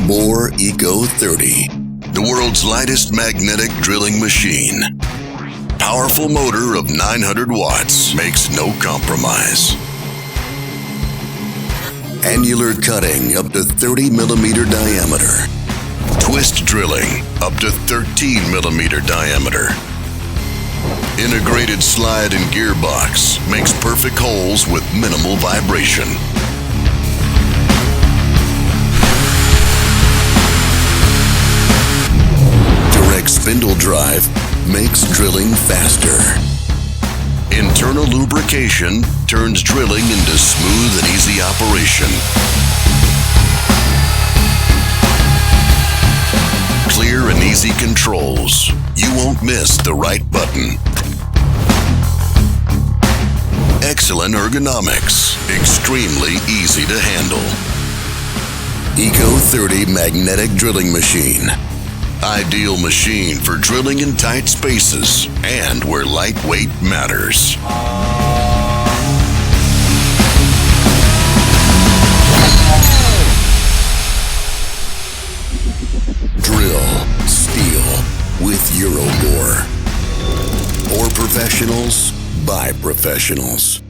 Euroboor Eco 30, the world's lightest magnetic drilling machine. Powerful motor of 900 watts makes no compromise. Annular cutting up to 30 millimeter diameter. Twist drilling up to 13 millimeter diameter. Integrated slide and gearbox makes perfect holes with minimal vibration. Direct spindle drive makes drilling faster. Internal lubrication turns drilling into smooth and easy operation. Clear and easy controls. You won't miss the right button. Excellent ergonomics. Extremely easy to handle. Eco 30 magnetic drilling machine. Ideal machine for drilling in tight spaces and where lightweight matters. Drill, steel with Euroboor. For professionals, by professionals.